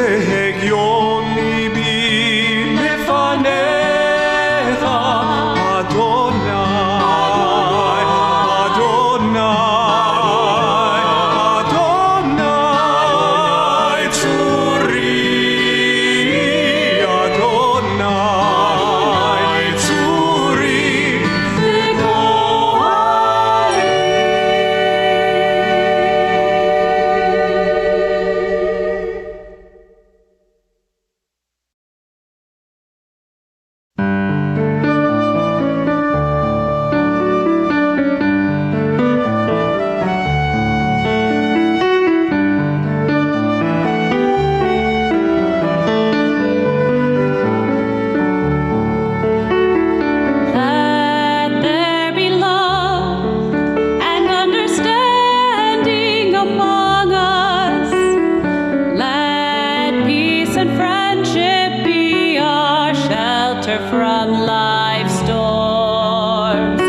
והגיון ליבי לפניך, אדוני, אדוני, אדוני צורי, אדוני צורי וגואלי. Let there be love and understanding among us. Let peace and friendship be our shelter from life's storms.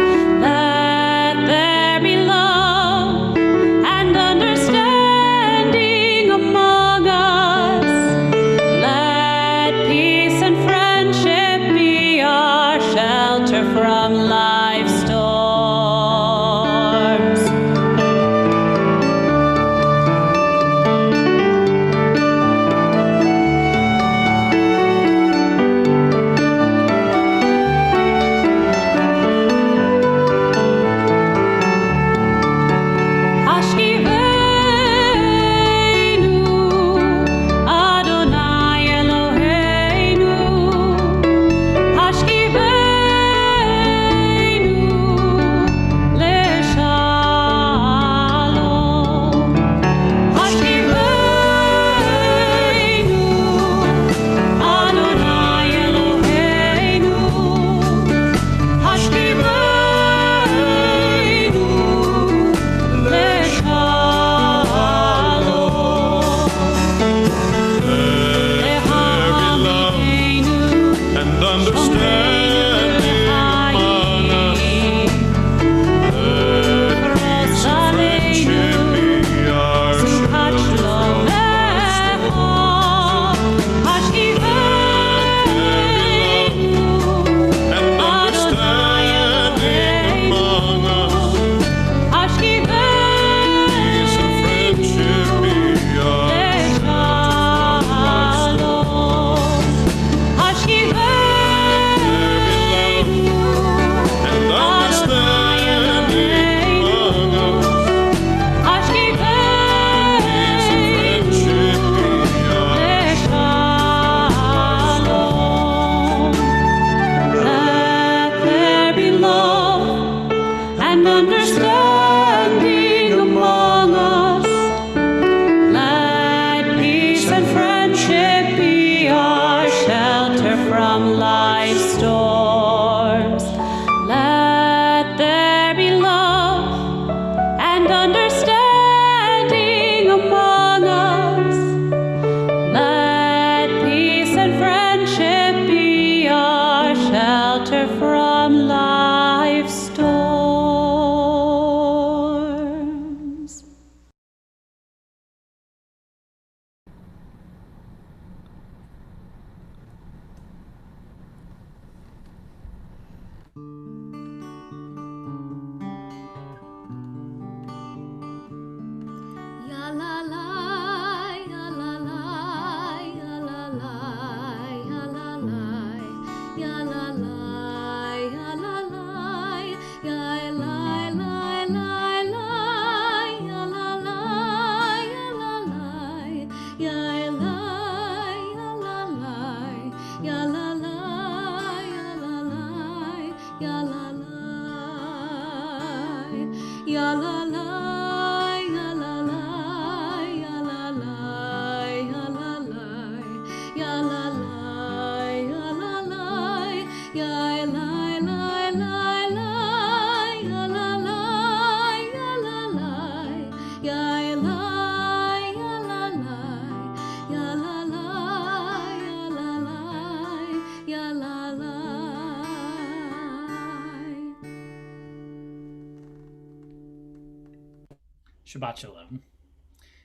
Let there be love and understanding among us. Let peace and friendship be our shelter from life's storms. Ashkivenu, Adonai Eloheinu. Ashkivenu leshalom. Ashkivenu, Adonai Eloheinu. Ashkivenu leshalom. Lehamikeinu and understanding among us. Let peace and friendship be our Simchat shelter shalom from life's storms. Ashkivenu And understanding among us. Peace and friendship be our and understanding among us. Peace and friendship be our Let there be love and understanding among us. Let peace and friendship be our shelter from life's storms. Let there be love and understanding among us. Let peace and friendship be our shelter from life's storms. Ya la la, ya la la, ya la la, ya la la, ya la la, ya la la, ya la la la la, ya la la, ya la la, ya la, ya la la, ya la la, ya la la, ya la la, ya la la. Shabbat Shalom.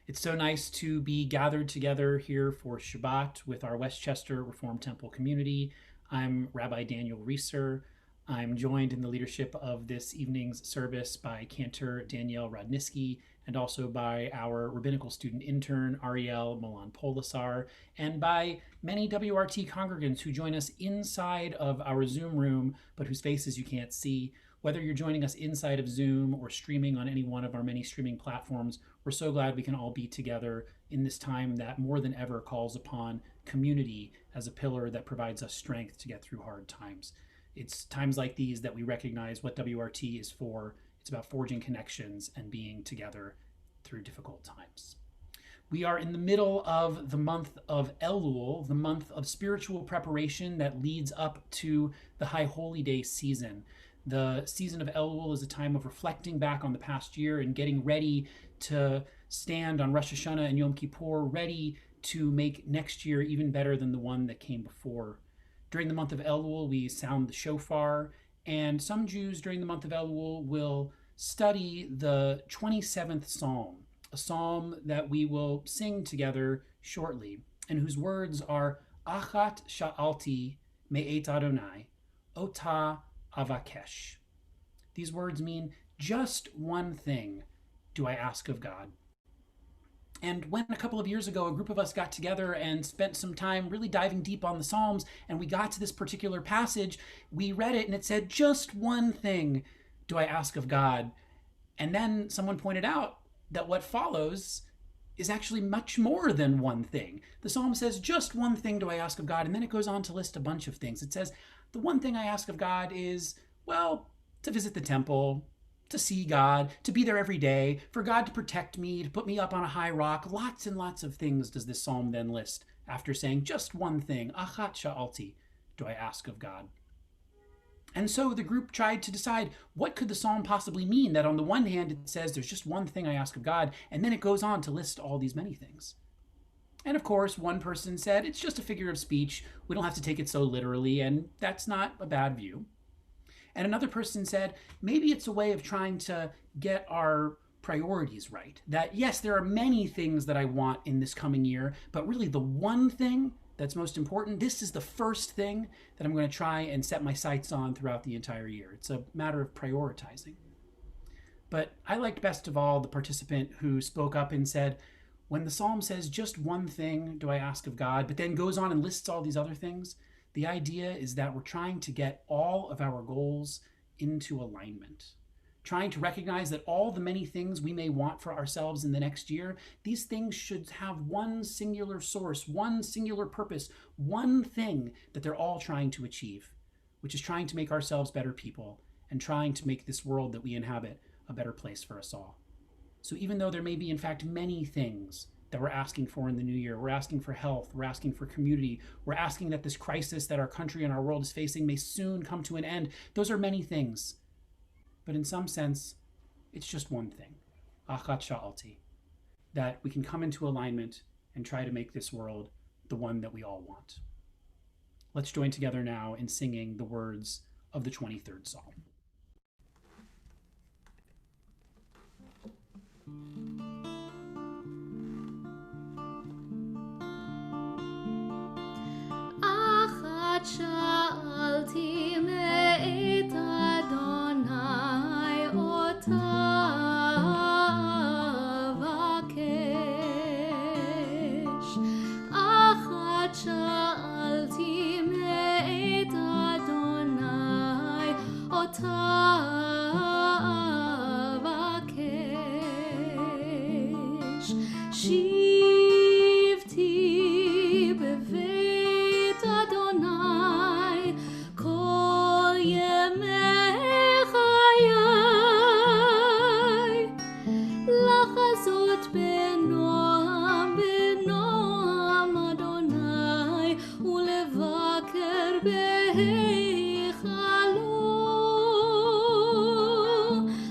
It's so nice to be gathered together here for Shabbat with our Westchester Reform Temple community. I'm Rabbi Daniel Reeser. I'm joined in the leadership of this evening's service by Cantor Danielle Rodniski and also by our rabbinical student intern Ariel Molan Polisar and by many WRT congregants who join us inside of our Zoom room but whose faces you can't see. Whether you're joining us inside of Zoom or streaming on any one of our many streaming platforms, we're so glad we can all be together in this time that more than ever calls upon community as a pillar that provides us strength to get through hard times. It's times like these that we recognize what WRT is for. It's about forging connections and being together through difficult times. We are in the middle of the month of Elul, the month of spiritual preparation that leads up to the High Holy Day season. The season of Elul is a time of reflecting back on the past year and getting ready to stand on Rosh Hashanah and Yom Kippur, ready to make next year even better than the one that came before. During the month of Elul, we sound the shofar, and some Jews during the month of Elul will study the 27th Psalm, a psalm that we will sing together shortly, and whose words are Achat Sha'alti Me'et Adonai, Ota Avakesh. These words mean just one thing do I ask of God. And when a couple of years ago, a group of us got together and spent some time really diving deep on the Psalms, and we got to this particular passage, we read it and it said, just one thing do I ask of God. And then someone pointed out that what follows is actually much more than one thing. The Psalm says, just one thing do I ask of God, and then it goes on to list a bunch of things. It says, the one thing I ask of God is, well, to visit the temple, to see God, to be there every day, for God to protect me, to put me up on a high rock. Lots and lots of things does this psalm then list after saying just one thing, Achat Sha'alti, do I ask of God. And so the group tried to decide what could the psalm possibly mean, that on the one hand it says there's just one thing I ask of God, and then it goes on to list all these many things. And of course, one person said, it's just a figure of speech. We don't have to take it so literally, and that's not a bad view. And another person said, maybe it's a way of trying to get our priorities right. That yes, there are many things that I want in this coming year, but really the one thing that's most important, this is the first thing that I'm going to try and set my sights on throughout the entire year. It's a matter of prioritizing. But I liked best of all the participant who spoke up and said, when the psalm says just one thing do I ask of God, but then goes on and lists all these other things, the idea is that we're trying to get all of our goals into alignment, trying to recognize that all the many things we may want for ourselves in the next year, these things should have one singular source, one singular purpose, one thing that they're all trying to achieve, which is trying to make ourselves better people and trying to make this world that we inhabit a better place for us all. So even though there may be, in fact, many things that we're asking for in the new year, we're asking for health, we're asking for community, we're asking that this crisis that our country and our world is facing may soon come to an end. Those are many things. But in some sense, it's just one thing, Achat Sha'alti, that we can come into alignment and try to make this world the one that we all want. Let's join together now in singing the words of the 23rd Psalm. Achat sha'alti me'et Adonai ota avakesh. Achat sha'alti me'et Adonai ota avakesh. Shivti bevet Adonai kol yemei chayai, לחזות בנועם בנועם Adonai ולבקר בהיכלו,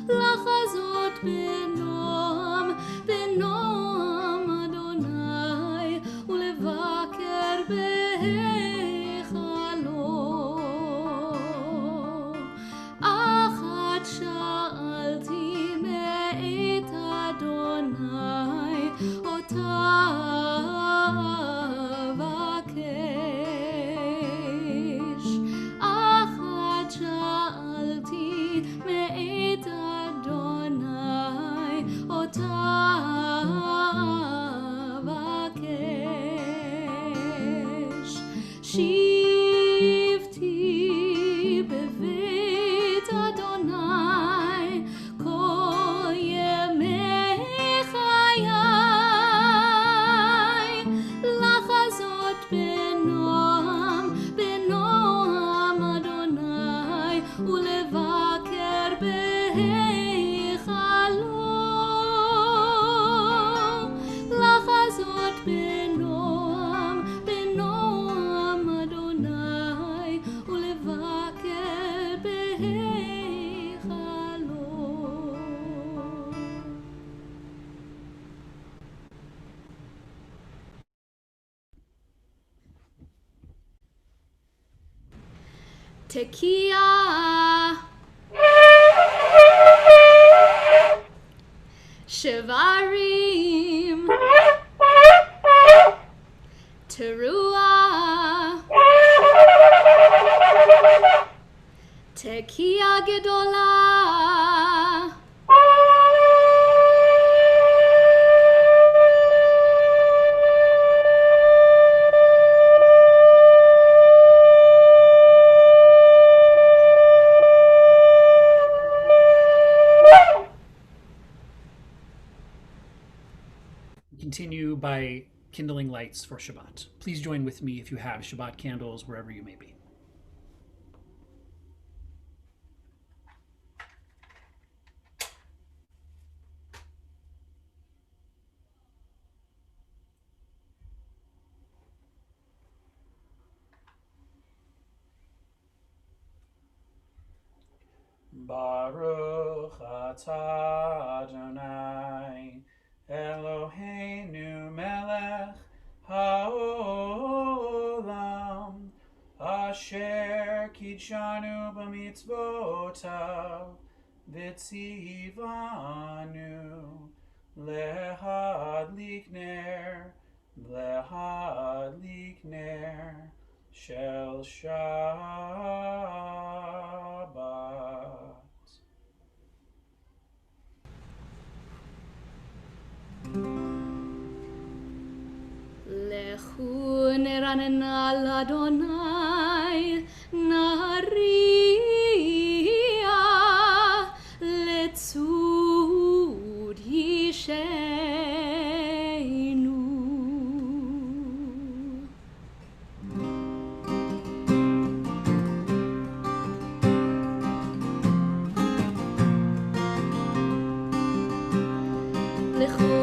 לחזות בנועם בנועם Adonai ולבקר בהיכלו. אחת שאלתי מאת אדוני שבתי בבית אדוני כל ימי חיי לחזות בנועם בנועם אדוני ולבקר בהיכלו לחזות בנועם בנועם אדוני ולבקר בהיכלו. תקיע שברים תרועה תקיע גדולה Continue by kindling lights for Shabbat. Please join with me if you have Shabbat candles wherever you may be. Baruch atah Adonai Eloheinu melech haolam asher kidshanu b'mitzvotav v'tzivanu lehadlik ner shel Shabbat. לכו נרננה לאדוני נריע לצוד אישנו לכו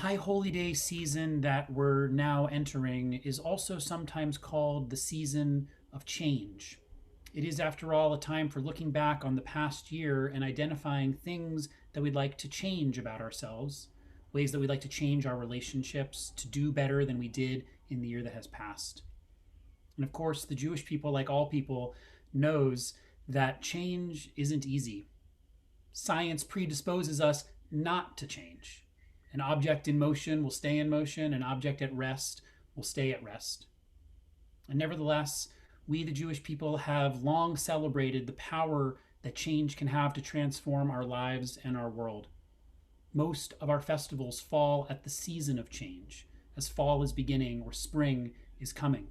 High Holy Day season that we're now entering is also sometimes called the season of change. It is, after all, a time for looking back on the past year and identifying things that we'd like to change about ourselves, ways that we'd like to change our relationships, to do better than we did in the year that has passed. And of course, the Jewish people, like all people, knows that change isn't easy. Science predisposes us not to change. An object in motion will stay in motion, an object at rest will stay at rest. And nevertheless, we, the Jewish people, have long celebrated the power that change can have to transform our lives and our world. Most of our festivals fall at the season of change, as fall is beginning or spring is coming.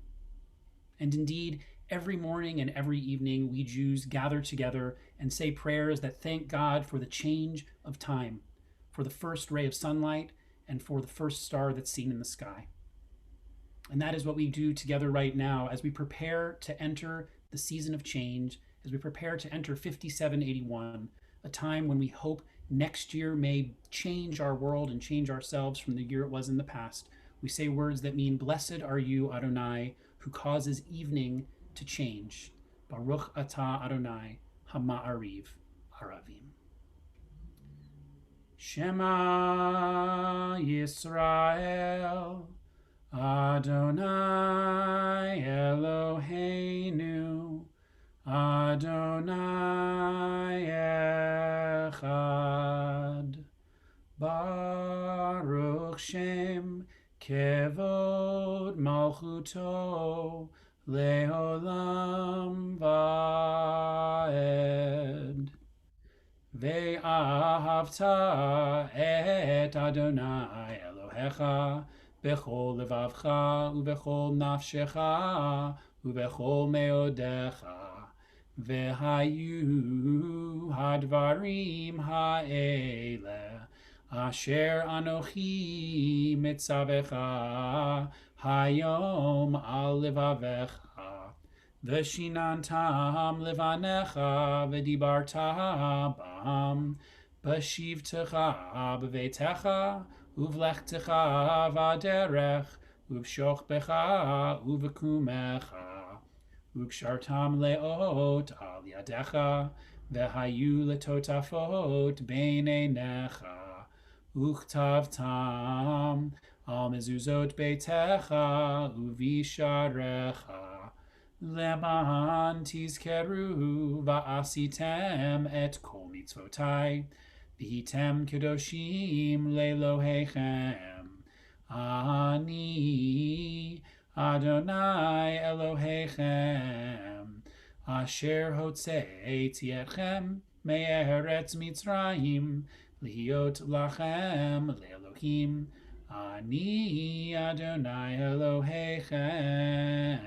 And indeed, every morning and every evening, we Jews gather together and say prayers that thank God for the change of time, for the first ray of sunlight, and for the first star that's seen in the sky. And that is what we do together right now as we prepare to enter the season of change, as we prepare to enter 5781, a time when we hope next year may change our world and change ourselves from the year it was in the past. We say words that mean, "Blessed are you, Adonai, who causes evening to change. Baruch atah Adonai, hama'ariv aravim." Shema Yisrael, Adonai Eloheinu, Adonai Echad. Baruch Shem Kevod Malchuto Leolam Vaed. Ve'ahavta et Adonai Elohecha bechol levavcha ubechol nafshecha ubechol meodecha. Ve'hayu hadvarim ha'ele asher anochi mitzavecha hayom al levavecha. V'shinantam levanecha v'dibarta bam b'shivtecha b'veitecha uvlechtecha v'aderech uvshochbecha uvekumecha ukshartam leot al yadecha v'hayu letotafot beineinecha uchtavtam al mezuzot beitecha uvisharecha. Leman tizkeru va'asitem et kol mitzvotai v'hitem kedoshim le'Elohechem. Ani Adonai Elohechem asher hotzeiti etchem me'eretz Mitzrayim lihiot lachem le'Elohim. Ani Adonai Elohechem.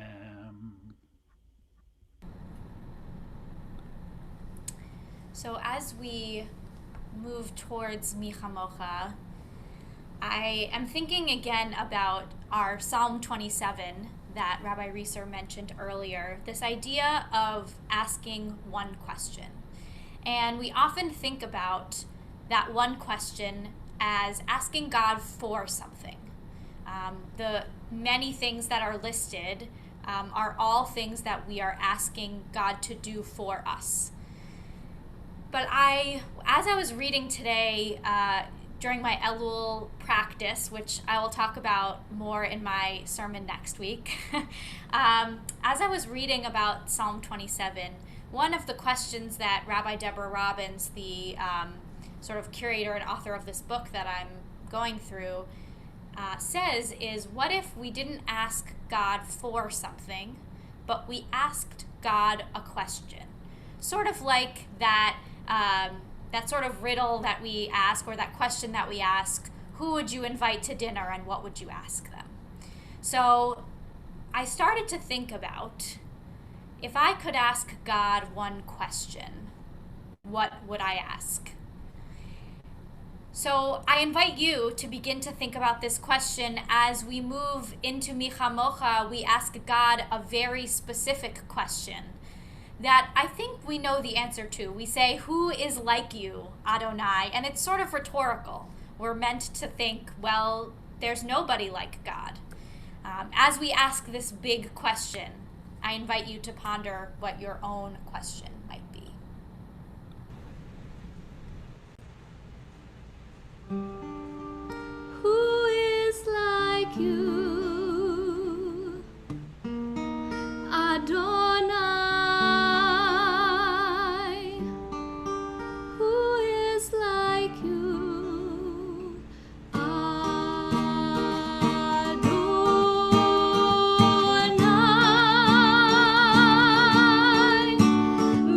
So as we move towards Mi Chamocha, I am thinking again about our Psalm 27 that Rabbi Reeser mentioned earlier, this idea of asking one question. And we often think about that one question as asking God for something. The many things that are listed are all things that we are asking God to do for us. But as I was reading today during my Elul practice, which I will talk about more in my sermon next week, as I was reading about Psalm 27, one of the questions that Rabbi Deborah Robbins, the sort of curator and author of this book that I'm going through, says is, what if we didn't ask God for something, but we asked God a question? Sort of like that sort of riddle that we ask, or that question that we ask, who would you invite to dinner and what would you ask them? So I started to think about, if I could ask God one question, what would I ask? So I invite you to begin to think about this question as we move into Mi Chamocha. We ask God a very specific question that I think we know the answer to. We say, who is like you, Adonai? And it's sort of rhetorical. we're meant to think, well, there's nobody like God. As we ask this big question, I invite you to ponder what your own question might be. Who is like you, Adonai? Who is like you, Adonai?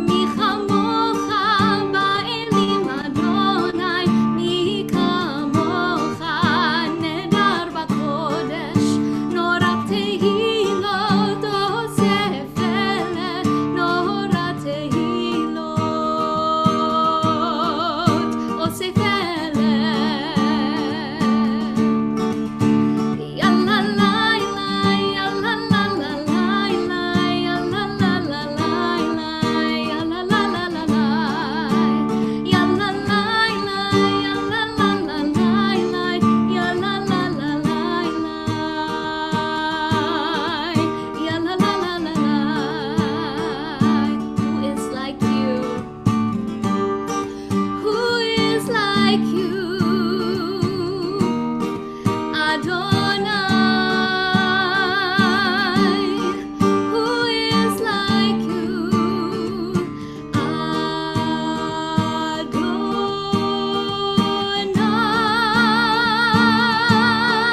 Mi chamocha ba'elim, Adonai, mi kamocha nedar b'kodesh, norat tehilot osef ele, norat tehilot osef ele. Yalla la la, yalla la la la, yalla la la la, yalla la la la la, yalla la la, yalla la la la, yalla la la la, yalla la la la. Who is like you? Who is like you, Adonai? Who is like you,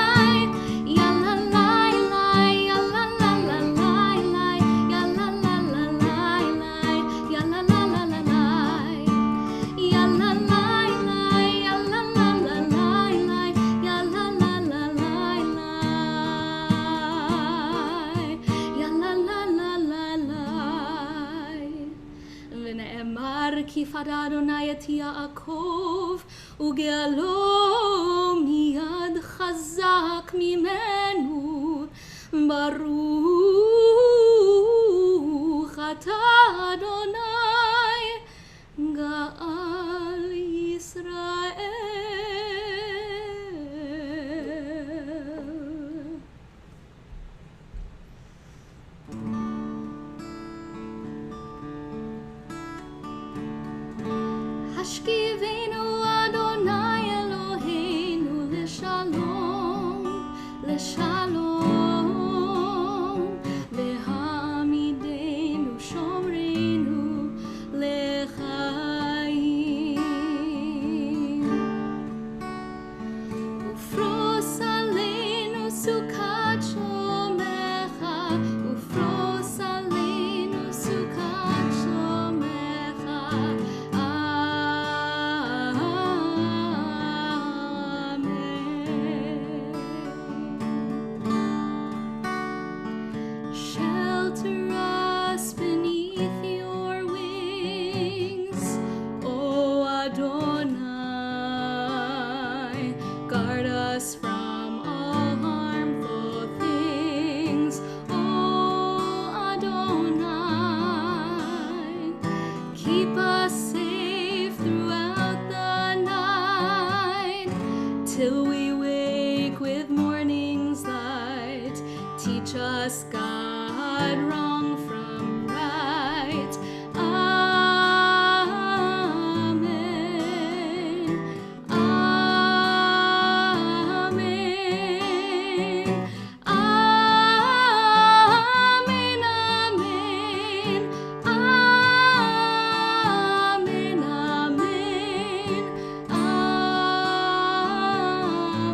Adonai? Yalla la la, yalla la la la, yalla la la la, yalla la la la la. Yalla la la, yalla la la la, yalla la la la, yalla la la la la. ונאמר כי פדה אדוני את יעקב וגאלו מיד חזק ממנו. ברוך אתה אדוני גאל ישראל. השכיבנו אדוני אלוהינו לשלום, לשלום, והעמידנו שומרנו לחיים. ופרוס עלינו סוכת שומך, ופרוס עלינו סוכת שומך. Shelter us beneath your wings, O Adonai. Guard us from all harmful things, O Adonai. Keep us safe throughout the night, till we wake with morning's light. Teach us, God, wrong from right. Amen. Amen. Amen. Amen. Amen. Amen.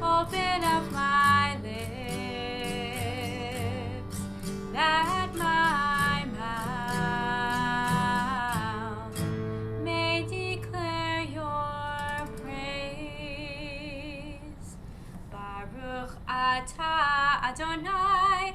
Open up my lips, that my mouth may declare your praise. Baruch atah Adonai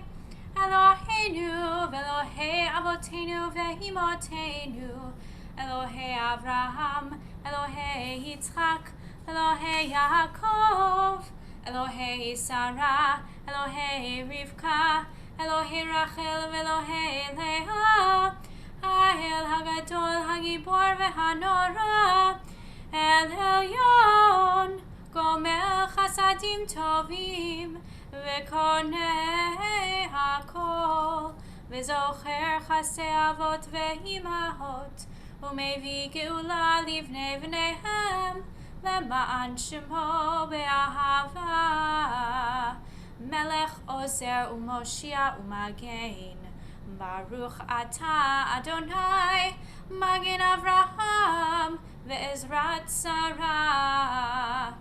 Eloheinu v'Elohei Avotenu v'Imotenu, Elohei Avraham, Elohei Yitzchak, Elohei Yaakov, Elohei Sarah, Elohei Rivka, Elohei Rachel v'Elohei Leah, Ha'el Hagadol Hagibor v'Hanora, El Elyon, Gomel Chasadim Tovim, V'Konei Hakol, V'Zocher Chasei Avot v'Imahot, U'Mevi Geula Livnei V'neihem, Lema'an Shemo Be'ahava, Melech Ozer U'Moshia U'Magen, Baruch Atah Adonai, Magen Avraham, Ve'ezrat Sarah,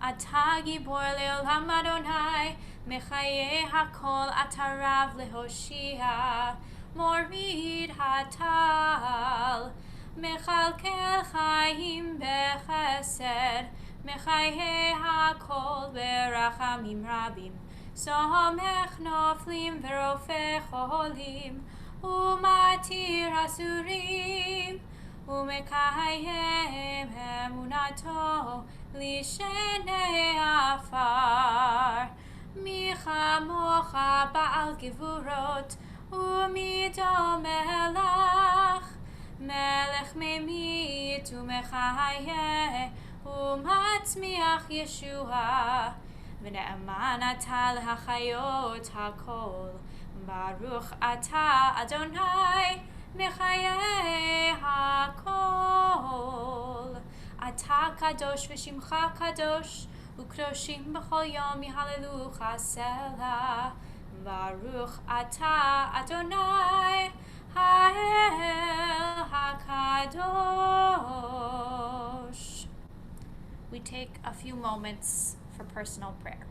Atah Gibor Le'olam Adonai, Mechaye Hakol Atarav Lehoshia, Morid Hatal, Mechalkel Chaim Bechesed, Mechaye Hakol Berachamim Rabim, Somech Noflim Verofe Cholim, Umatir Asurim, Umekayem Emunato, Lishenei Afar, Micha Mocha Baal Gevurot, Umido Melach, Melech Memit Umechaye, Umatzmiach Yeshua, V'ne'eman Atah L'Hachayot Hakol, Baruch Atah Adonai, Mechaye Hakol. Atah Kadosh V'Shimcha Kadosh, U'Kdoshim B'chol Yom Yihallelu Chasela. Baruch Atah Adonai, Ha'el HaKadosh. We take a few moments for personal prayer.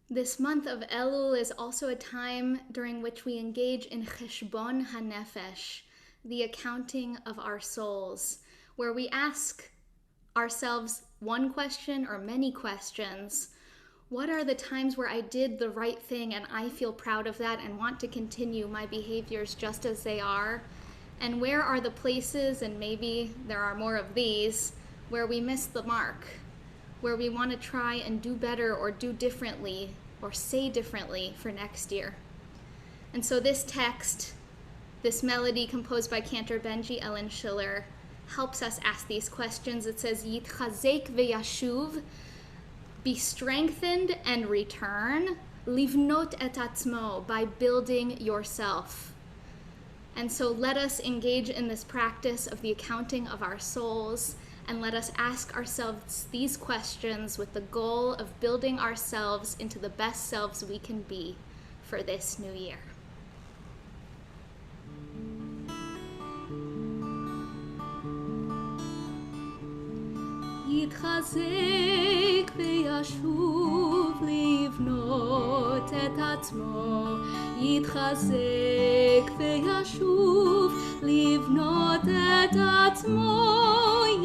This month of Elul is also a time during which we engage in Cheshbon HaNefesh, the accounting of our souls, where we ask ourselves one question or many questions. What are the times where I did the right thing and I feel proud of that and want to continue my behaviors just as they are? And where are the places, and maybe there are more of these, where we miss the mark, where we want to try and do better or do differently or say differently for next year? And so this text, this melody composed by Cantor Benji Ellen Schiller, helps us ask these questions. It says, Yitchazek v'yashuv, be strengthened and return, livnot et atzmo, by building yourself. And so let us engage in this practice of the accounting of our souls, and let us ask ourselves these questions with the goal of building ourselves into the best selves we can be for this new year. יתחזק וישוב לבנות את עצמו, יתחזק וישוב לבנות את עצמו,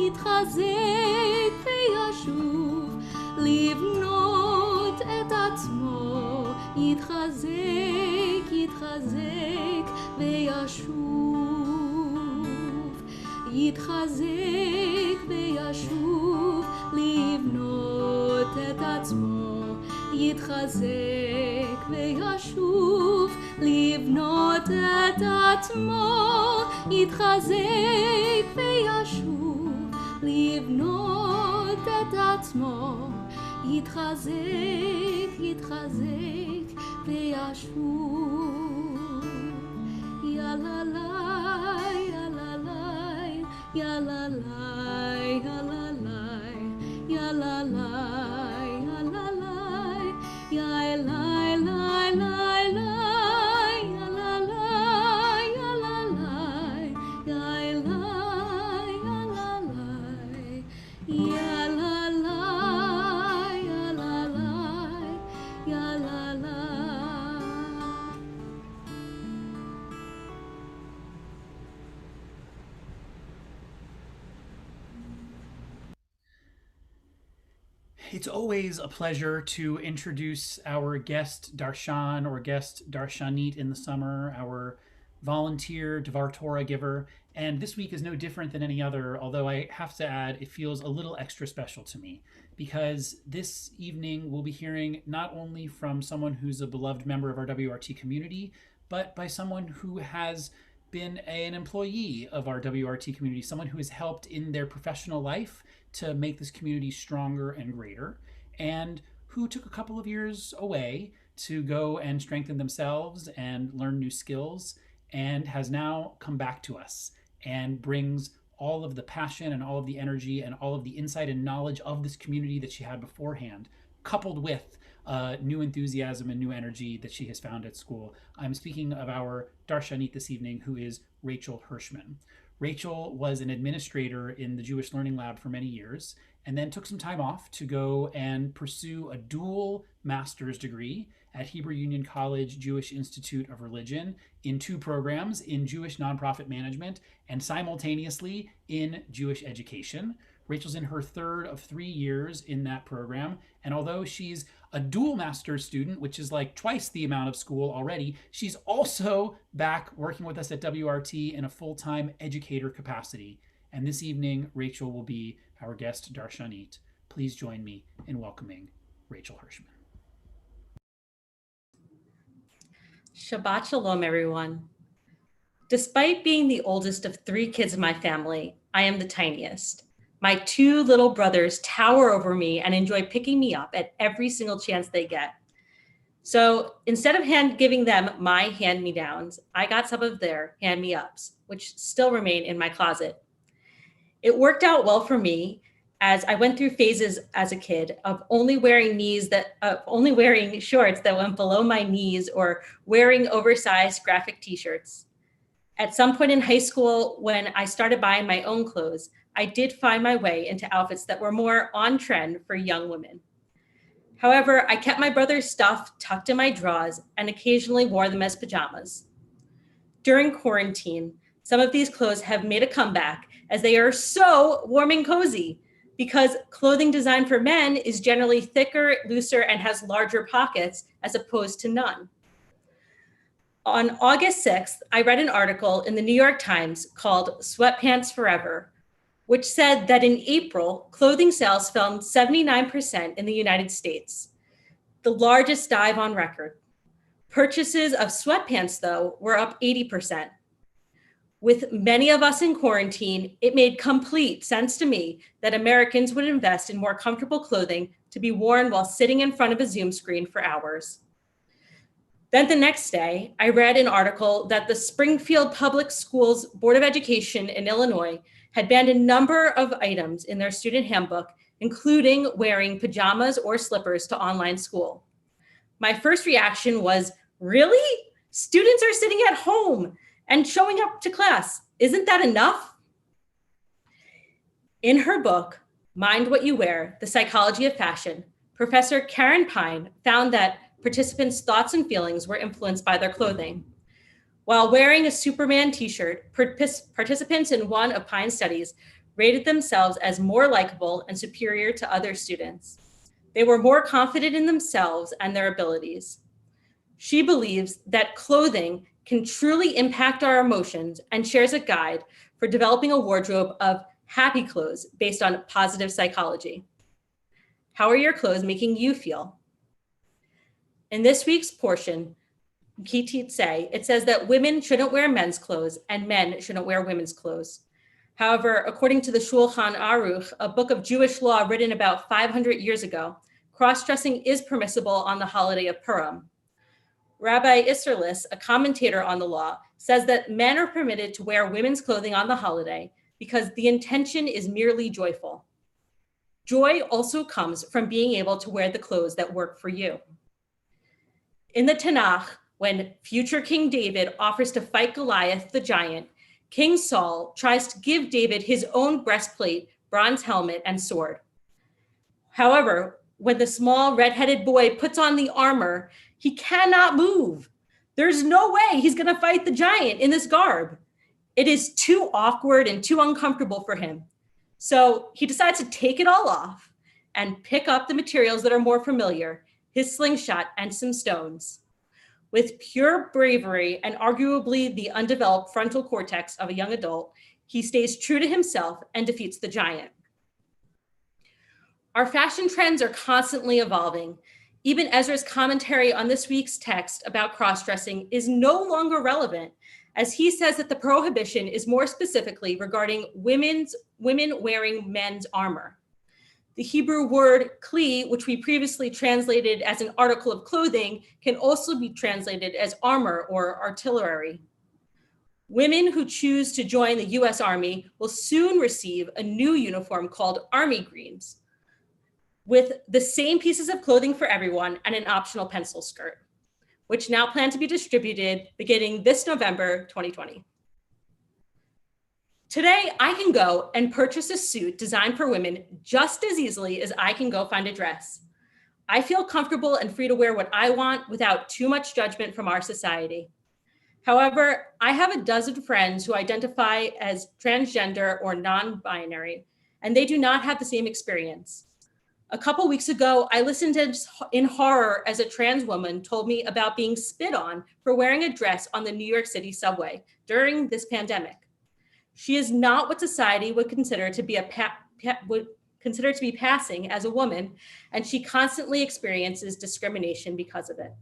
יתחזק וישוב לבנות את עצמו, יתחזק, יתחזק וישוב, יתחזק וישוב לבנות את עצמו, יתחזק וישוב לבנות את עצמו, יתחזק וישוב לבנות את עצמו, יתחזק, יתחזק וישוב. יאללה לי, יאללה לי, יאללה לי, יאללה לי, יאללה לי, יאללה לי, יאללה It's always a pleasure to introduce our guest darshan or guest darshanit in the summer, our volunteer Dvar Torah giver. And this week is no different than any other, although I have to add, it feels a little extra special to me because this evening we'll be hearing not only from someone who's a beloved member of our WRT community, but by someone who has been an employee of our WRT community, someone who has helped in their professional life to make this community stronger and greater, and who took a couple of years away to go and strengthen themselves and learn new skills, and has now come back to us and brings all of the passion and all of the energy and all of the insight and knowledge of this community that she had beforehand, coupled with new enthusiasm and new energy that she has found at school. I'm speaking of our darshanit this evening, who is Rachel Hirschman. Rachel was an administrator in the Jewish Learning Lab for many years, and then took some time off to go and pursue a dual master's degree at Hebrew Union College Jewish Institute of Religion in 2 programs, in Jewish nonprofit management and simultaneously in Jewish education. Rachel's in her 3rd of 3 years in that program, and although she's a dual master's student, which is like twice the amount of school already, she's also back working with us at WRT in a full-time educator capacity. And this evening, Rachel will be our guest darshanit. Please join me in welcoming Rachel Hirschman. Shabbat Shalom, everyone. Despite being the oldest of 3 kids in my family, I am the tiniest. My 2 little brothers tower over me and enjoy picking me up at every single chance they get. So instead of giving them my hand-me-downs, I got some of their hand-me-ups, which still remain in my closet. It worked out well for me as I went through phases as a kid of only wearing shorts that went below my knees or wearing oversized graphic t-shirts. At some point in high school, when I started buying my own clothes, I did find my way into outfits that were more on trend for young women. However, I kept my brother's stuff tucked in my drawers and occasionally wore them as pajamas. During quarantine, some of these clothes have made a comeback as they are so warm and cozy because clothing designed for men is generally thicker, looser, and has larger pockets as opposed to none. On August 6th, I read an article in the New York Times called Sweatpants Forever, which said that in April, clothing sales fell 79% in the United States. the largest dive on record. Purchases of sweatpants, though, were up 80%. With many of us in quarantine, it made complete sense to me that Americans would invest in more comfortable clothing to be worn while sitting in front of a Zoom screen for hours. Then the next day, I read an article that the Springfield Public Schools Board of Education in Illinois had banned a number of items in their student handbook, including wearing pajamas or slippers to online school. My first reaction was, really? Students are sitting at home and showing up to class. Isn't that enough? In her book, Mind What You Wear, The Psychology of Fashion, Professor Karen Pine found that participants' thoughts and feelings were influenced by their clothing. While wearing a Superman t-shirt, participants in one of Pine's studies rated themselves as more likable and superior to other students. They were more confident in themselves and their abilities. She believes that clothing can truly impact our emotions and shares a guide for developing a wardrobe of happy clothes based on positive psychology. How are your clothes making you feel? In this week's portion, Kitit say, it says that women shouldn't wear men's clothes and men shouldn't wear women's clothes. However, according to the Shulchan Aruch, a book of Jewish law written about 500 years ago, cross-dressing is permissible on the holiday of Purim. Rabbi Isserlis, a commentator on the law, says that men are permitted to wear women's clothing on the holiday because the intention is merely joyful. Joy also comes from being able to wear the clothes that work for you. In the Tanakh, when future King David offers to fight Goliath the giant, King Saul tries to give David his own breastplate, bronze helmet, and sword. However, when the small red-headed boy puts on the armor, he cannot move. There's no way he's going to fight the giant in this garb. It is too awkward and too uncomfortable for him. So he decides to take it all off and pick up the materials that are more familiar, his slingshot and some stones. With pure bravery and arguably the undeveloped frontal cortex of a young adult, he stays true to himself and defeats the giant. Our fashion trends are constantly evolving. Even Ezra's commentary on this week's text about cross-dressing is no longer relevant, as he says that the prohibition is more specifically regarding women wearing men's armor. The Hebrew word kli, which we previously translated as an article of clothing, can also be translated as armor or artillery. Women who choose to join the US Army will soon receive a new uniform called Army Greens, with the same pieces of clothing for everyone and an optional pencil skirt, which now plan to be distributed beginning this November 2020. Today, I can go and purchase a suit designed for women just as easily as I can go find a dress. I feel comfortable and free to wear what I want without too much judgment from our society. However, I have a dozen friends who identify as transgender or non-binary, and they do not have the same experience. A couple weeks ago, I listened in horror as a trans woman told me about being spit on for wearing a dress on the New York City subway during this pandemic. She is not what society would consider to be passing as a woman, and she constantly experiences discrimination because of it.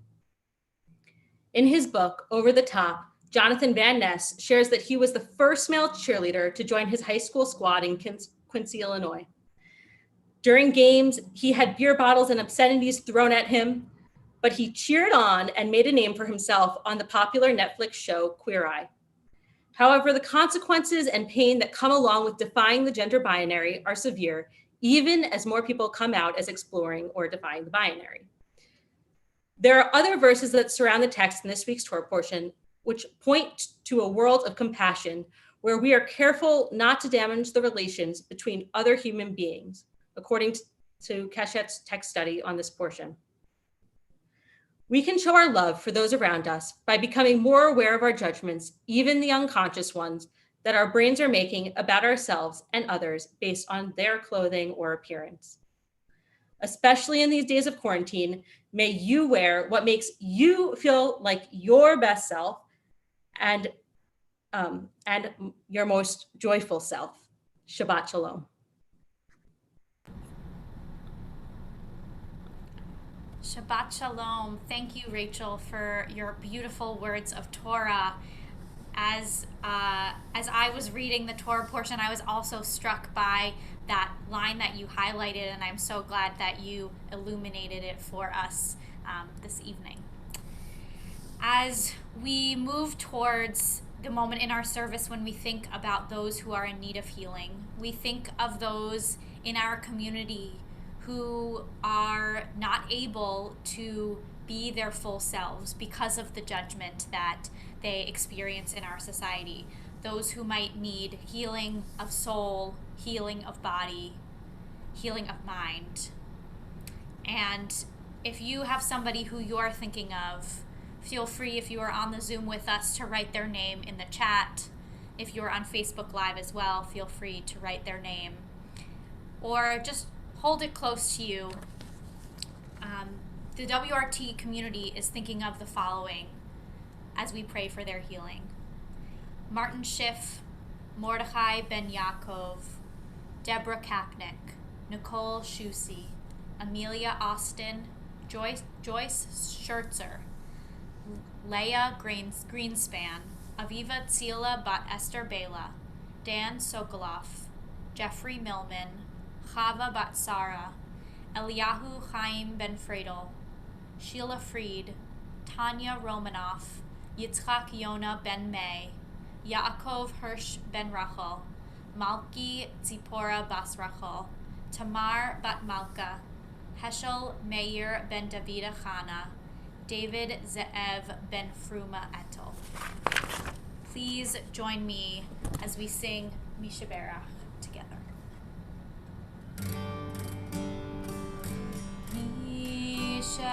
In his book, Over the Top, Jonathan Van Ness shares that he was the first male cheerleader to join his high school squad in Quincy, Illinois. During games, he had beer bottles and obscenities thrown at him, but he cheered on and made a name for himself on the popular Netflix show Queer Eye. However, the consequences and pain that come along with defying the gender binary are severe, even as more people come out as exploring or defying the binary. There are other verses that surround the text in this week's Torah portion, which point to a world of compassion where we are careful not to damage the relations between other human beings, according to Keshet's text study on this portion. We can show our love for those around us by becoming more aware of our judgments, even the unconscious ones, that our brains are making about ourselves and others based on their clothing or appearance. Especially in these days of quarantine, may you wear what makes you feel like your best self and your most joyful self. Shabbat Shalom. Shabbat Shalom. Thank you, Rachel, for your beautiful words of Torah. As I was reading the Torah portion, I was also struck by that line that you highlighted, and I'm so glad that you illuminated it for us this evening. As we move towards the moment in our service when we think about those who are in need of healing, we think of those in our community who are not able to be their full selves because of the judgment that they experience in our society. Those who might need healing of soul, healing of body, healing of mind. And if you have somebody who you're thinking of, feel free, if you are on the Zoom with us, to write their name in the chat. If you're on Facebook Live as well, feel free to write their name. Or just hold it close to you. The WRT community is thinking of the following as we pray for their healing. Martin Schiff, Mordechai Ben Yaakov, Deborah Kapnick, Nicole Shusey, Amelia Austin, Joyce Schertzer, Leah Greenspan, Aviva Tzila Bat Esther Bela, Dan Sokoloff, Jeffrey Millman, Chava Bat Sara, Eliyahu Chaim Ben Fredel, Sheila Fried, Tanya Romanoff, Yitzchak Yona Ben May, Yaakov Hirsch Ben Rachel, Malki Tzipora Bas Rachel, Tamar Bat Malka, Heschel Meir Ben Davida Chana, David Ze'ev Ben Fruma Etel. Please join me as we sing Mishaberach together. Mishaberach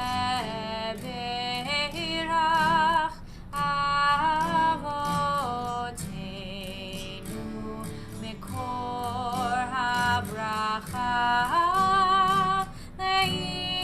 Avotenu Mekor HaBracha Leimotenu.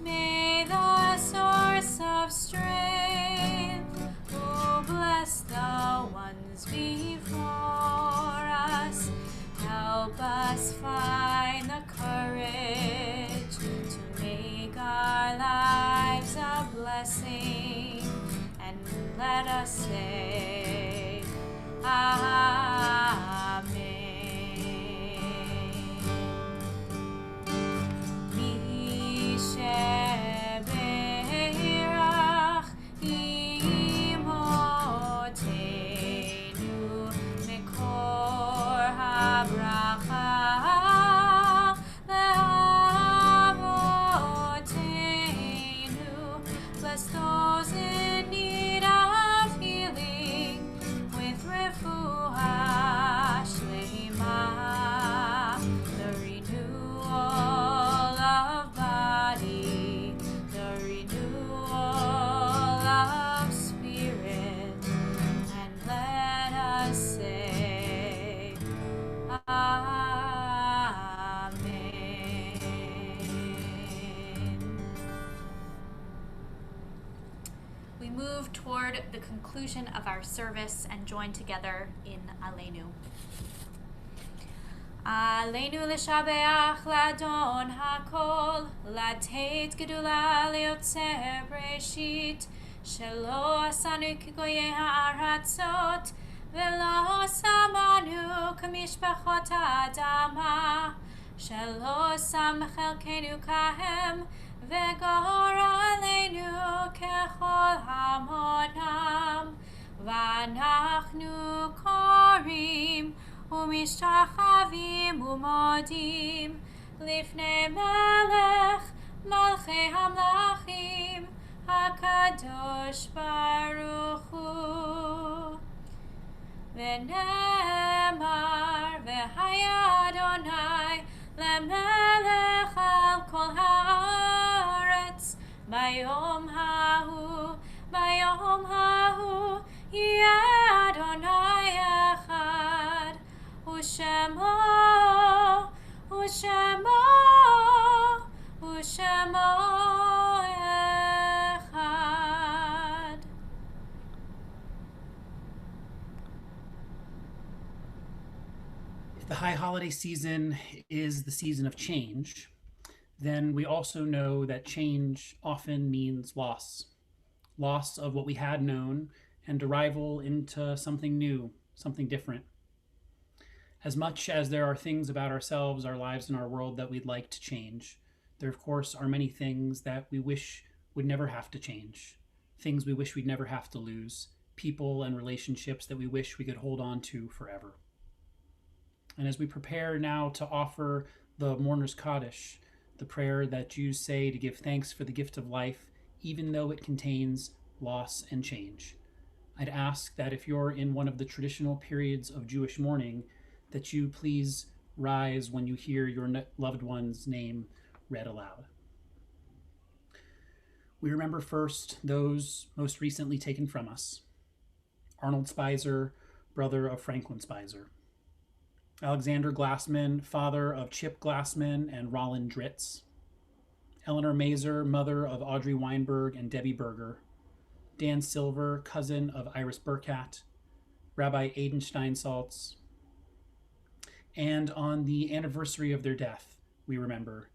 May the source of strength who bless the ones before us help us find the courage to make our lives a blessing, and let us say Amen. Mishaberach imotenu mekor habracha leavotenu. Bless those in need of healing with refuah shlema, the renewal of body, the renewal of spirit, and let us say Amen. We move toward the conclusion of our service and join together in Aleinu. Aleinu l'shabeach l'adon hakol, לתת גדולה ליוצר בראשית, שלא עשנו כגויי הארצות, ולא שמנו כמשפחות האדמה, שלא שם חלקנו כהם, וגורלנו ככל המונם. ואנחנו קוראים ומשתחווים ומודים לפני מלך מלכי המלכים הקדוש ברוך הוא. ונאמר והיה אדוני למלך על כל הארץ ביום ההוא, ביום ההוא יהיה אדוני אחד, ושמו אחד. If the high holiday season is the season of change, then we also know that change often means loss. Loss of what we had known and arrival into something new, something different. As much as there are things about ourselves, our lives, and our world that we'd like to change, there, of course, are many things that we wish would never have to change, things we wish we'd never have to lose, people and relationships that we wish we could hold on to forever. And as we prepare now to offer the Mourner's Kaddish, the prayer that Jews say to give thanks for the gift of life, even though it contains loss and change, I'd ask that if you're in one of the traditional periods of Jewish mourning, that you please rise when you hear your loved one's name read aloud. We remember first those most recently taken from us. Arnold Spicer, brother of Franklin Spicer. Alexander Glassman, father of Chip Glassman and Roland Dritz. Eleanor Mazer, mother of Audrey Weinberg and Debbie Berger. Dan Silver, cousin of Iris Burkhat. Rabbi Aidan Steinsaltz. And on the anniversary of their death, we remember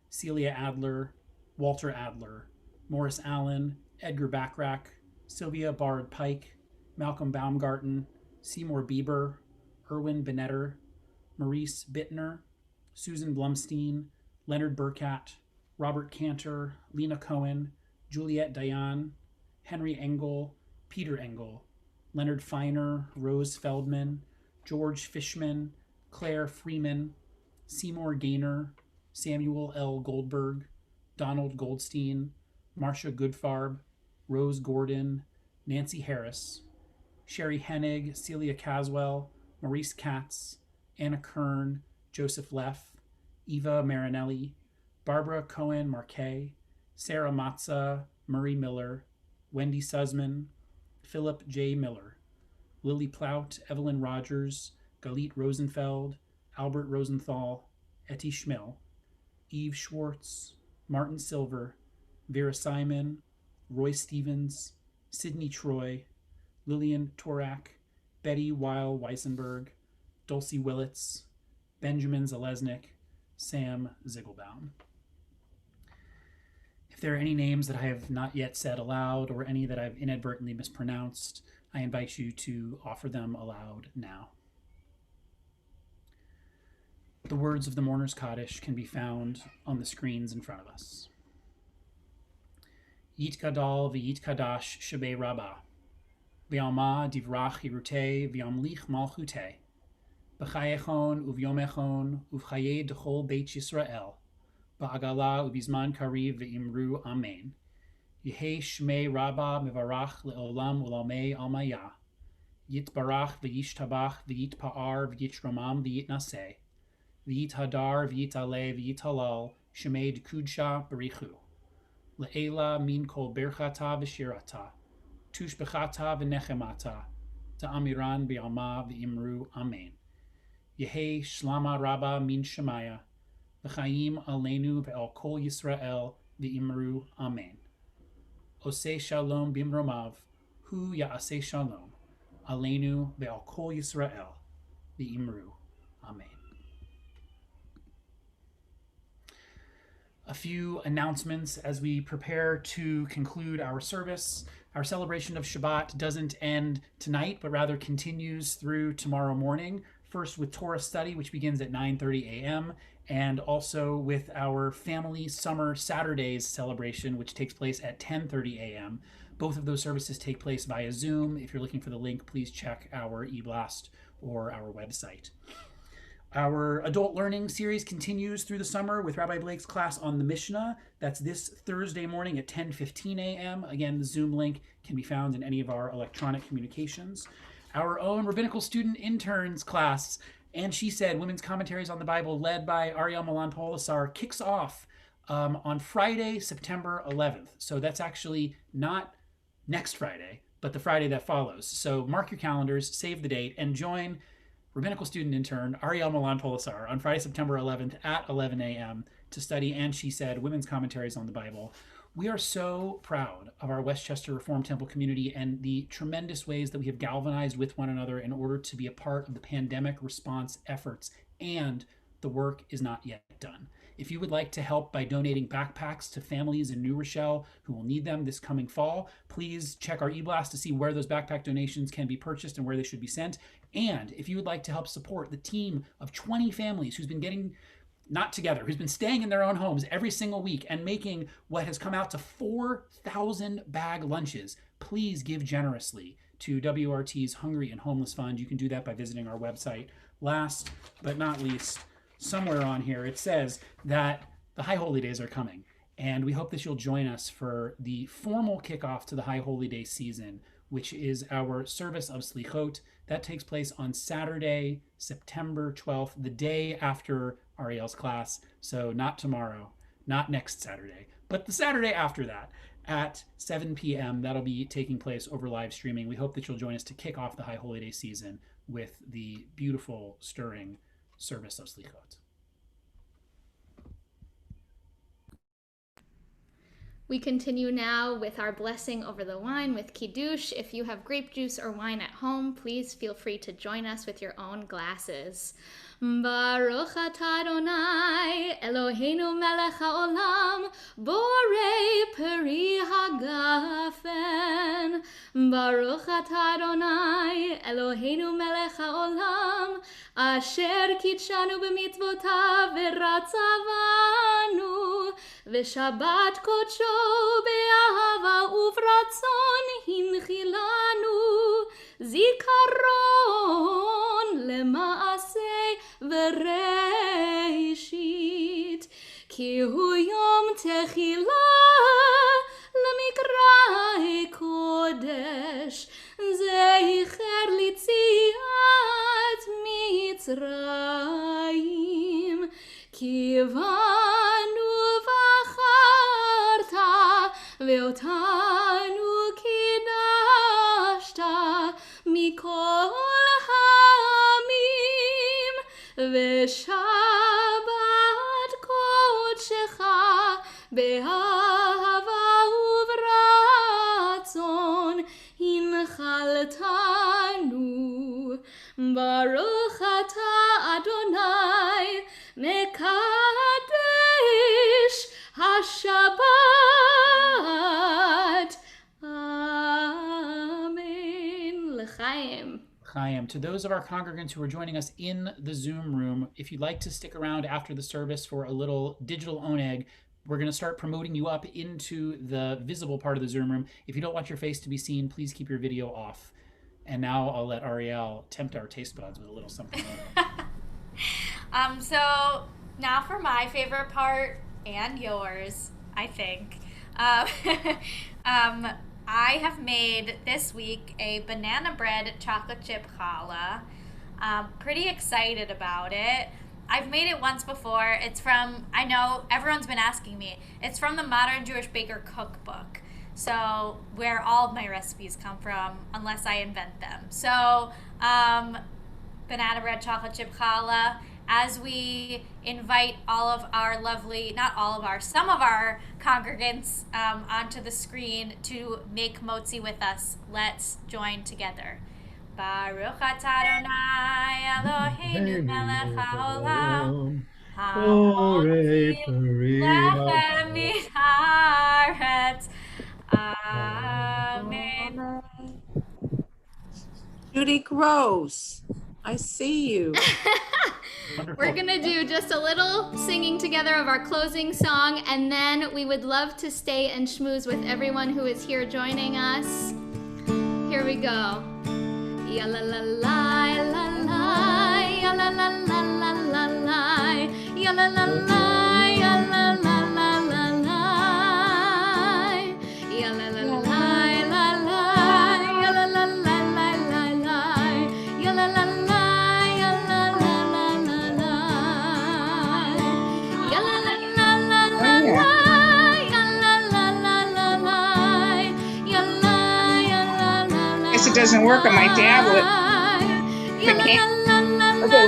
Celia Adler, Walter Adler, Morris Allen, Edgar Backrack, Sylvia Bard Pike, Malcolm Baumgarten, Seymour Bieber, Erwin Benetter, Maurice Bittner, Susan Blumstein, Leonard Burkhat, Robert Cantor, Lena Cohen, Juliette Dayan, Henry Engel, Peter Engel, Leonard Feiner, Rose Feldman, George Fishman, Claire Freeman, Seymour Gaynor, Samuel L. Goldberg, Donald Goldstein, Marcia Goodfarb, Rose Gordon, Nancy Harris, Sherry Hennig, Celia Caswell, Maurice Katz, Anna Kern, Joseph Leff, Eva Marinelli, Barbara Cohen Marquet, Sarah Matza, Murray Miller, Wendy Sussman, Philip J. Miller, Lily Plout, Evelyn Rogers, Galit Rosenfeld, Albert Rosenthal, Etty Schmill, Eve Schwartz, Martin Silver, Vera Simon, Roy Stevens, Sidney Troy, Lillian Torak, Betty Weil Weissenberg, Dulcie Willits, Benjamin Zalesnik, Sam Ziegelbaum. If there are any names that I have not yet said aloud or any that I've inadvertently mispronounced, I invite you to offer them aloud now. The words of the Mourner's Kaddish can be found on the screens in front of us. Yitkadal v'yitkadash shebei rabbah, v'alma divrach hirutei v'amlich malchutei, b'chayechon uvyomechon uv'chayei d'chol beit Yisrael, ba'agala ubizman kariv v'imru amen. Yehei shmei rabbah mevarach le'olam ulamei almaya, yitbarach v'yishtabach v'yitpa'ar v'yitromam v'yitnaseh, v'yithadar v'yitale v'yitalal shemei d'kudsha berichu. Le'ela min kol berchata v'shirata, tushbechata v'nechemata, ta'amiran bi'alma v'imru amen. Yehei shlama rabba min shemaya, v'chayim aleinu ve'al kol Yisrael v'imru amen. Oseh shalom bimromav, hu ya'aseh shalom, aleinu ve'al kol Yisrael v'imru amen. A few announcements as we prepare to conclude our service. Our celebration of Shabbat doesn't end tonight, but rather continues through tomorrow morning. First with Torah study, which begins at 9:30 a.m., and also with our Family Summer Saturdays celebration, which takes place at 10:30 a.m. Both of those services take place via Zoom. If you're looking for the link, please check our eBlast or our website. Our adult learning series continues through the summer with Rabbi Blake's class on the Mishnah. That's this Thursday morning at 10:15 a.m. Again, the Zoom link can be found in any of our electronic communications. Our own rabbinical student interns class, And She Said, Women's Commentaries on the Bible, led by Ariel Milan Polisar, kicks off on Friday, September 11th. So that's actually not next Friday, but the Friday that follows. So mark your calendars, save the date, and join rabbinical student intern Ariel Milan Polisar on Friday, September 11th at 11 a.m. to study And She Said, Women's Commentaries on the Bible. We are so proud of our Westchester Reform Temple community and the tremendous ways that we have galvanized with one another in order to be a part of the pandemic response efforts and the work is not yet done. If you would like to help by donating backpacks to families in New Rochelle who will need them this coming fall, please check our e-blast to see where those backpack donations can be purchased and where they should be sent. And if you would like to help support the team of 20 families who's been getting not together, who's been staying in their own homes every single week and making what has come out to 4,000 bag lunches, please give generously to WRT's Hungry and Homeless Fund. You can do that by visiting our website. Last but not least, somewhere on here it says that the High Holy Days are coming, and we hope that you'll join us for the formal kickoff to the High Holy Day season, which is our service of Slichot. That takes place on Saturday, September 12th, the day after Ariel's class. So not tomorrow, not next Saturday, but the Saturday after that at 7 p.m. That'll be taking place over live streaming. We hope that you'll join us to kick off the High Holy Day season with the beautiful, stirring service of Slichot. We continue now with our blessing over the wine with Kiddush. If you have grape juice or wine at home, please feel free to join us with your own glasses. Baruch atah Adonai, Eloheinu melech haolam, borei peri hagafen. Baruch atah Adonai, Eloheinu melech haolam, asher kitshanu b'mitzvotav v'ratzavanu, v'shabbat kodsho be'ahava uvradzon hinchilanu, zikaron lema'aseh v'reishit, ki hu yom techila למקראי קודש, זכר ליציאת מצרים, כי בנו בחרת ואותנו קידשת מכל העמים, ושבת קודשך באהבה וברצון הנחלתנו. ברוך אתה אדוני מקדש השבת. Amen. L'chaim. Chaim. To those of our congregants who are joining us in the Zoom room, if you'd like to stick around after the service for a little digital oneg, we're going to start promoting you up into the visible part of the Zoom room. If you don't want your face to be seen, please keep your video off. And now I'll let Ariel tempt our taste buds with a little something. So now for my favorite part, and yours, I think. I have made this week a banana bread chocolate chip challah. Pretty excited about it. I've made it once before. It's from, I know everyone's been asking me, it's from the Modern Jewish Baker Cookbook. So where all of my recipes come from, unless I invent them. So banana bread chocolate chip challah, as we invite all of our lovely, not all of our, some of our congregants onto the screen to make motzi with us. Let's join together. Baruch atah Adonai Eloheinu melech haolam, hamotzi lechem min haaretz. Amen. Judy Gross, I see you. We're gonna do just a little singing together of our closing song, and then we would love to stay and schmooze with everyone who is here joining us. Here we go. Ya la la la la la, ya la la la la la la, ya la la la, ya la la la la la, ya la la la la la, ya la la la la la la, ya la la la. Guess it doesn't work on my tablet. I can't. Okay,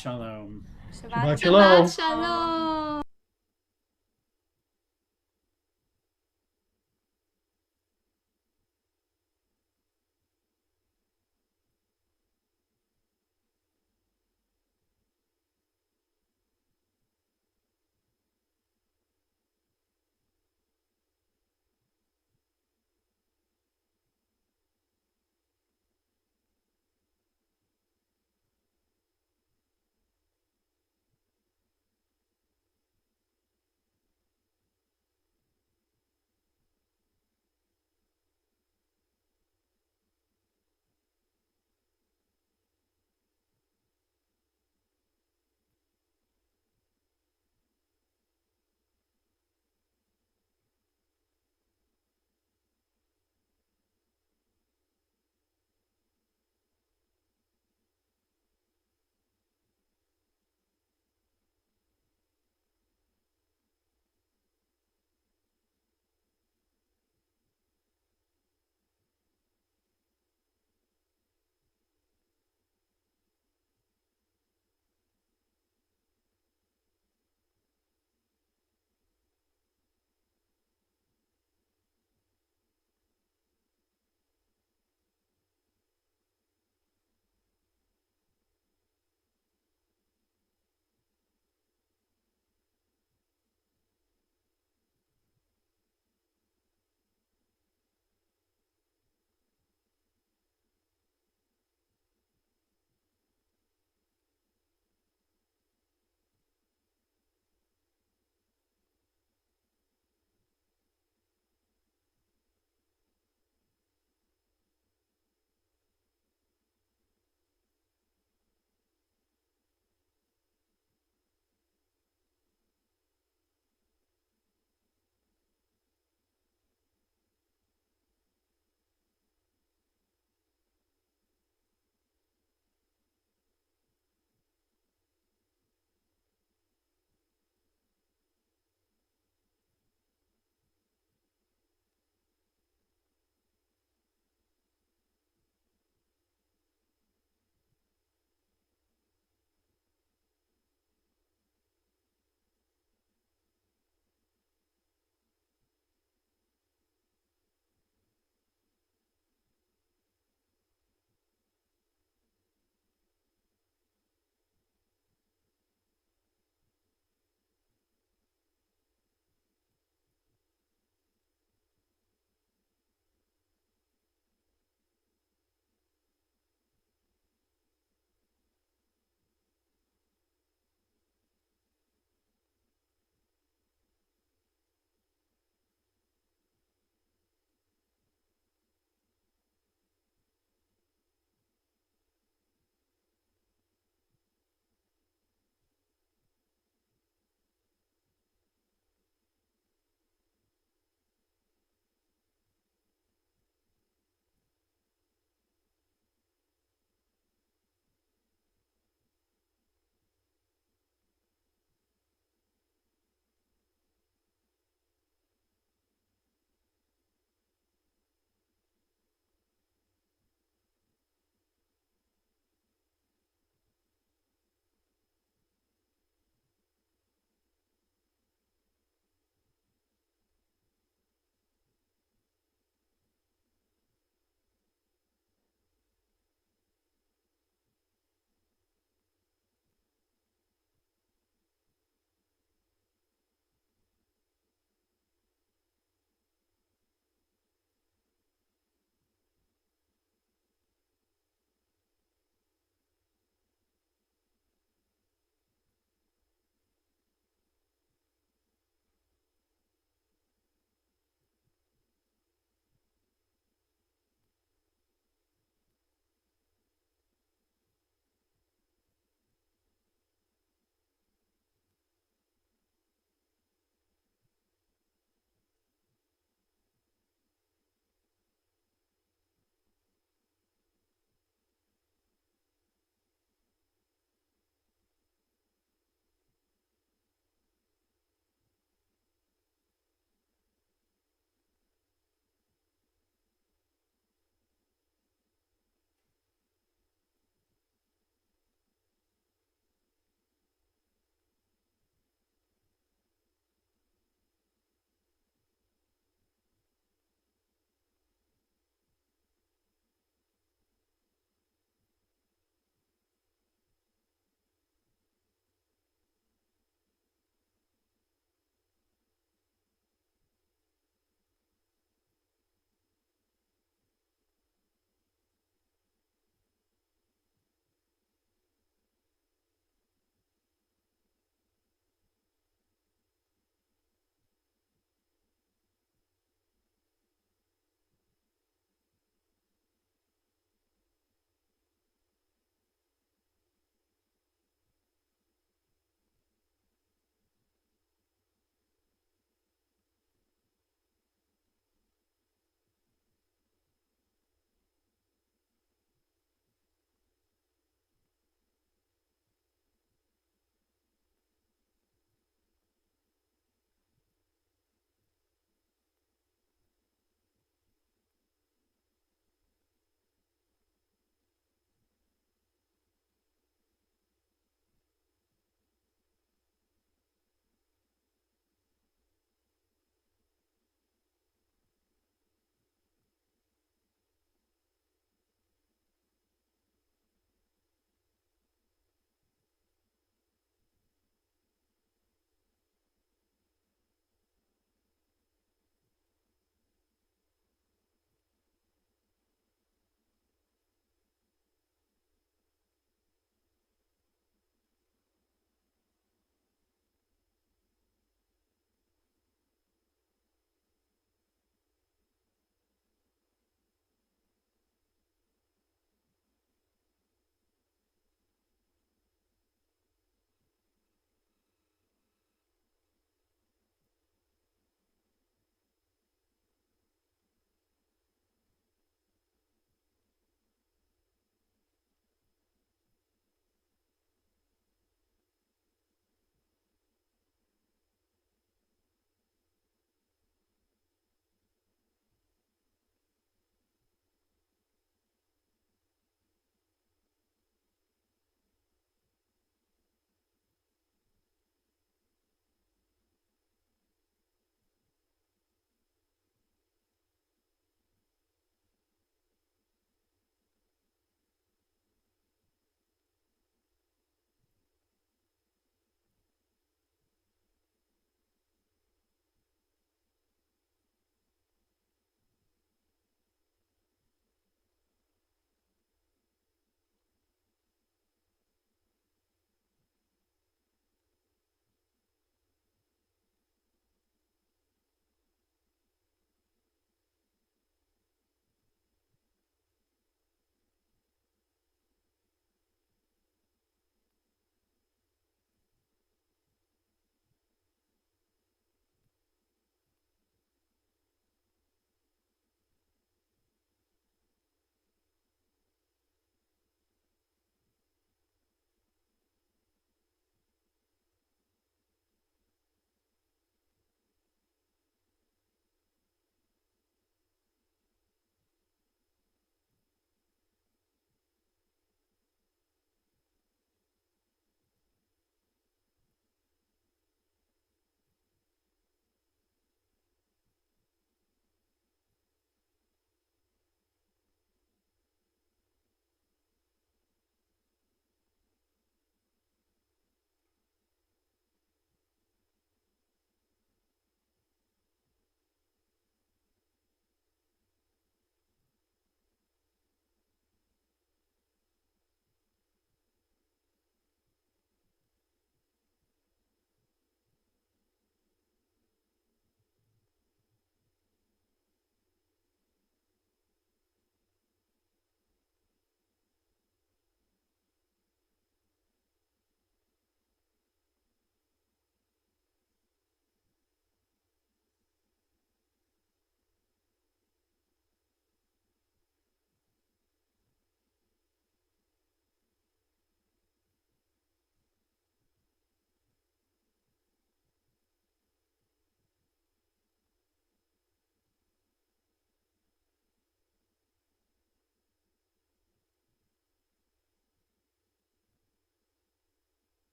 Shalom. Shabbat Shalom. Shalom.